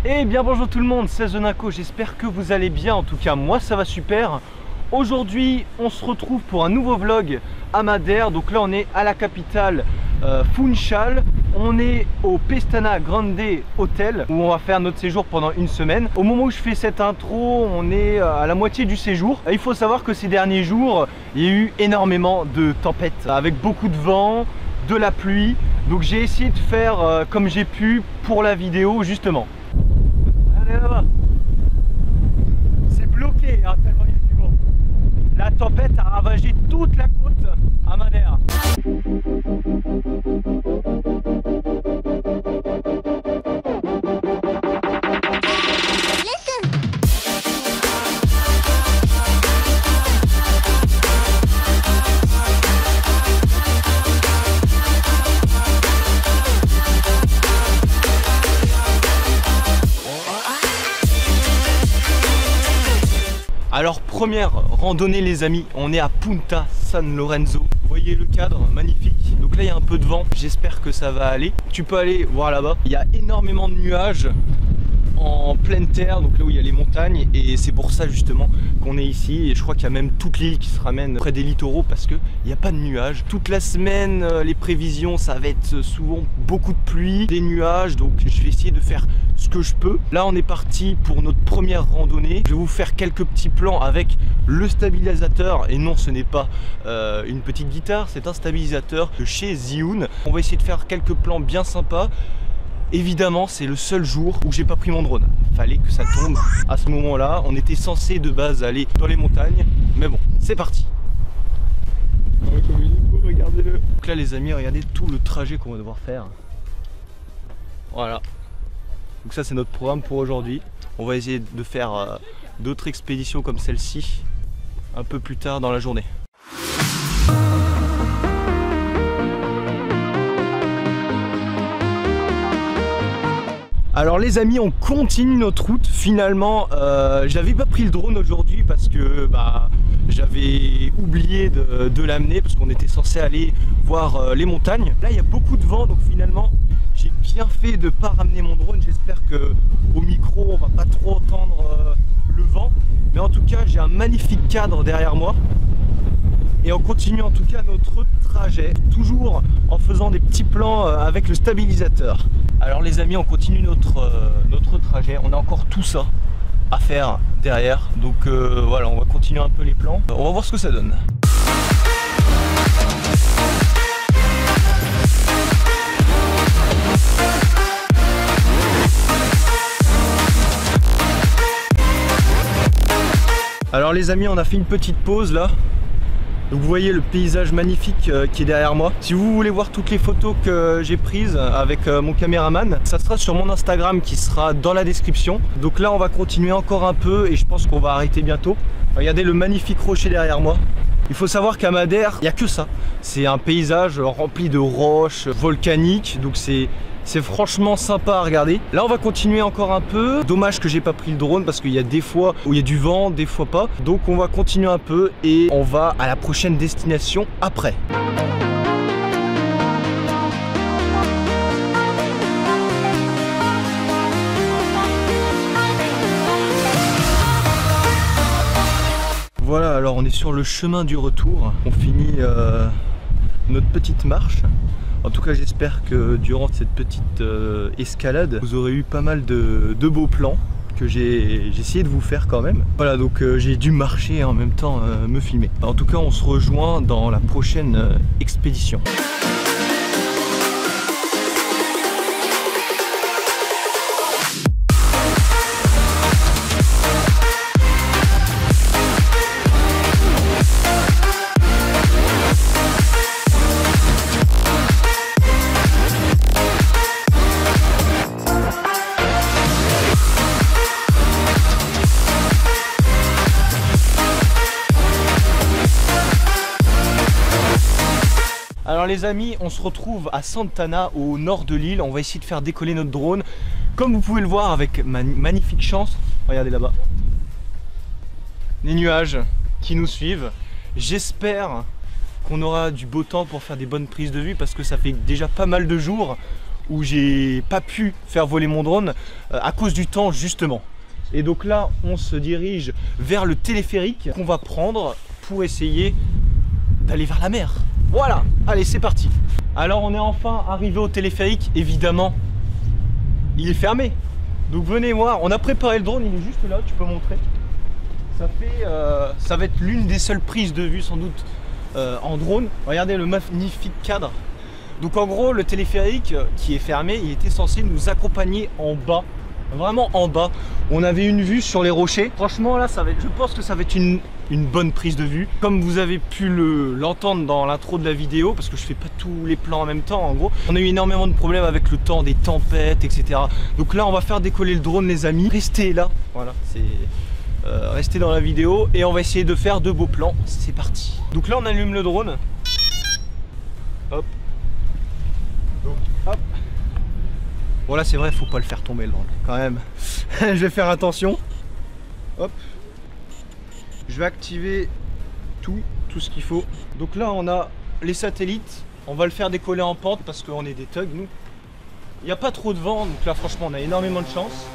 Eh bien bonjour tout le monde, c'est The Naco, j'espère que vous allez bien, en tout cas moi ça va super. Aujourd'hui on se retrouve pour un nouveau vlog à Madère, donc là on est à la capitale Funchal. On est au Pestana Grande Hotel où on va faire notre séjour pendant une semaine. Au moment où je fais cette intro, on est à la moitié du séjour. Il faut savoir que ces derniers jours, il y a eu énormément de tempêtes avec beaucoup de vent, de la pluie. Donc j'ai essayé de faire comme j'ai pu pour la vidéo justement. Allez là-bas. C'est bloqué hein, tellement il y a du vent. La tempête a ravagé toute la côte à Madère. Alors première randonnée les amis, on est à Punta San Lorenzo. Vous voyez le cadre, magnifique. Donc là il y a un peu de vent, j'espère que ça va aller. Tu peux aller voir là-bas, il y a énormément de nuages en pleine terre, donc là où il y a les montagnes, et c'est pour ça justement qu'on est ici. Et je crois qu'il y a même toute l'île qui se ramène près des littoraux parce qu'il n'y a pas de nuages. Toute la semaine, les prévisions, ça va être souvent beaucoup de pluie, des nuages, donc je vais essayer de faire ce que je peux. Là on est parti pour notre première randonnée. Je vais vous faire quelques petits plans avec le stabilisateur, et non ce n'est pas une petite guitare, c'est un stabilisateur de chez Zhiyun. On va essayer de faire quelques plans bien sympas. Évidemment c'est le seul jour où j'ai pas pris mon drone. Fallait que ça tombe à ce moment là. On était censé de base aller dans les montagnes, mais bon c'est parti. Regardez-le. Donc là les amis, regardez tout le trajet qu'on va devoir faire. Voilà. Donc ça c'est notre programme pour aujourd'hui. On va essayer de faire d'autres expéditions comme celle-ci un peu plus tard dans la journée. Alors les amis, on continue notre route. Finalement j'avais pas pris le drone aujourd'hui parce que j'avais oublié de l'amener, parce qu'on était censé aller voir les montagnes. Là il y a beaucoup de vent, donc finalement j'ai bien fait de ne pas ramener mon drone. J'espère que au micro on va pas trop entendre le vent, mais en tout cas j'ai un magnifique cadre derrière moi. Et on continue en tout cas notre trajet, toujours en faisant des petits plans avec le stabilisateur. Alors les amis, on continue notre trajet. On a encore tout ça à faire derrière. Donc voilà, on va continuer un peu les plans. On va voir ce que ça donne. Alors les amis, on a fait une petite pause là. Donc vous voyez le paysage magnifique qui est derrière moi. Si vous voulez voir toutes les photos que j'ai prises avec mon caméraman, ça sera sur mon Instagram qui sera dans la description. Donc là on va continuer encore un peu et je pense qu'on va arrêter bientôt. Regardez le magnifique rocher derrière moi. Il faut savoir qu'à Madère, il n'y a que ça. C'est un paysage rempli de roches volcaniques, donc c'est franchement sympa à regarder. Là on va continuer encore un peu. Dommage que j'ai pas pris le drone parce qu'il y a des fois où il y a du vent, des fois pas. Donc on va continuer un peu et on va à la prochaine destination après. Voilà, alors on est sur le chemin du retour. On finit notre petite marche. En tout cas j'espère que durant cette petite escalade vous aurez eu pas mal de beaux plans que j'ai essayé de vous faire quand même. Voilà, donc j'ai dû marcher et en même temps me filmer. En tout cas on se rejoint dans la prochaine expédition. Alors les amis, on se retrouve à Sant'Anna au nord de l'île. On va essayer de faire décoller notre drone. Comme vous pouvez le voir avec magnifique chance, regardez là-bas, les nuages qui nous suivent. J'espère qu'on aura du beau temps pour faire des bonnes prises de vue parce que ça fait déjà pas mal de jours où j'ai pas pu faire voler mon drone à cause du temps justement. Et donc là on se dirige vers le téléphérique qu'on va prendre pour essayer d'aller vers la mer. Voilà, allez c'est parti. Alors on est enfin arrivé au téléphérique, évidemment il est fermé. Donc venez voir, on a préparé le drone, il est juste là, tu peux montrer. Ça va être l'une des seules prises de vue sans doute en drone. Regardez le magnifique cadre. Donc en gros le téléphérique qui est fermé, il était censé nous accompagner en bas. Vraiment en bas. On avait une vue sur les rochers. Franchement là je pense que ça va être une bonne prise de vue. Comme vous avez pu l'entendre dans l'intro de la vidéo, parce que je fais pas tous les plans en même temps en gros. On a eu énormément de problèmes avec le temps, des tempêtes, etc. Donc là on va faire décoller le drone les amis. Restez là. Voilà, restez dans la vidéo et on va essayer de faire de beaux plans. C'est parti. Donc là on allume le drone. Hop. Donc, hop. Bon là c'est vrai, faut pas le faire tomber le drone quand même. Je vais faire attention. Hop. Je vais activer tout ce qu'il faut. Donc là on a les satellites. On va le faire décoller en pente parce qu'on est des thugs nous. Il n'y a pas trop de vent, donc là franchement on a énormément de chance.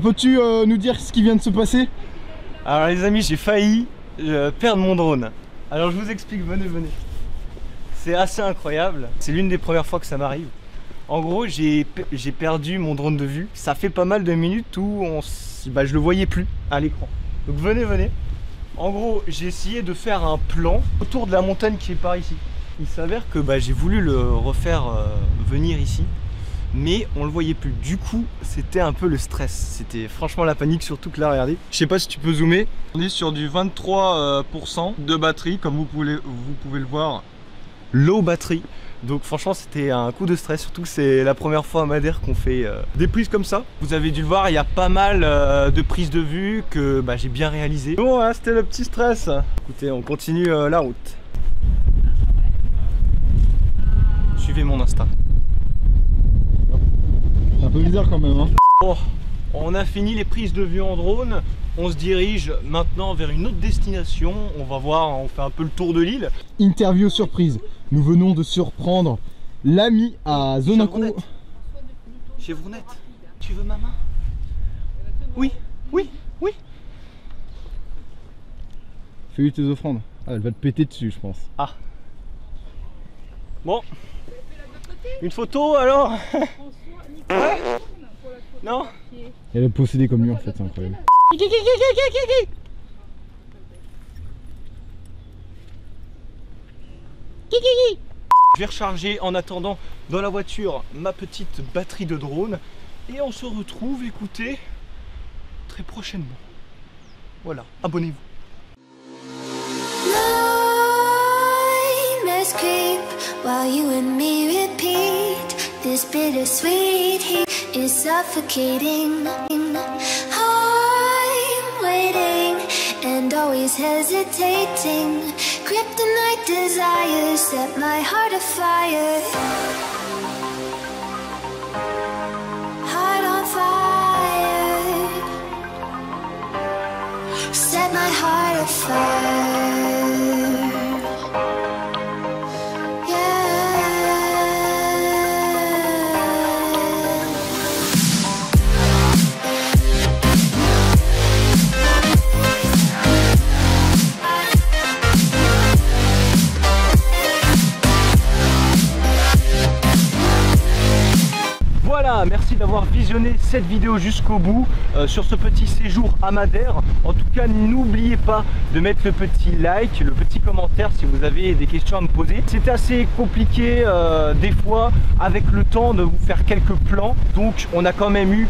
Peux-tu nous dire ce qui vient de se passer? Alors les amis, j'ai failli perdre mon drone. Alors je vous explique, venez. C'est assez incroyable. C'est l'une des premières fois que ça m'arrive. En gros, j'ai perdu mon drone de vue. Ça fait pas mal de minutes où je le voyais plus à l'écran. Donc venez. En gros, j'ai essayé de faire un plan autour de la montagne qui est par ici. Il s'avère que j'ai voulu le refaire venir ici, mais on le voyait plus. Du coup c'était un peu le stress, c'était franchement la panique, surtout que là regardez, je sais pas si tu peux zoomer, on est sur du 23% de batterie comme vous pouvez le voir, low batterie. Donc franchement c'était un coup de stress, surtout que c'est la première fois à Madère qu'on fait des prises comme ça. Vous avez dû le voir, il y a pas mal de prises de vue que j'ai bien réalisé. Bon voilà, c'était le petit stress. Écoutez, on continue la route. Suivez mon Insta. C'est un peu bizarre quand même hein. Bon, on a fini les prises de vue en drone. On se dirige maintenant vers une autre destination. On va voir, on fait un peu le tour de l'île. Interview surprise. Nous venons de surprendre l'ami à Zonaco. Chevronnette, tu veux ma main? Oui. Fais-lui tes offrandes. Ah, elle va te péter dessus je pense. Ah. Bon. Une photo alors? Ouais. Non. Elle est possédée comme lui en fait, c'est incroyable. Je vais recharger en attendant dans la voiture ma petite batterie de drone et on se retrouve, écoutez, très prochainement. Voilà, abonnez-vous. While you and me repeat, this bittersweet heat is suffocating. I'm waiting and always hesitating. Kryptonite desires set my heart afire. Heart on fire. Set my heart afire. Voilà, merci d'avoir visionné cette vidéo jusqu'au bout sur ce petit séjour à Madère. En tout cas, n'oubliez pas de mettre le petit like, le petit commentaire si vous avez des questions à me poser. C'est assez compliqué des fois avec le temps de vous faire quelques plans. Donc on a quand même eu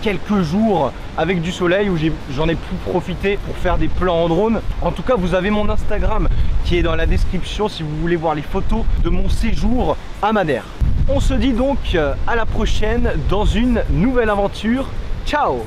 quelques jours avec du soleil où j'en ai pu profiter pour faire des plans en drone. En tout cas, vous avez mon Instagram qui est dans la description si vous voulez voir les photos de mon séjour à Madère. On se dit donc à la prochaine dans une nouvelle aventure. Ciao!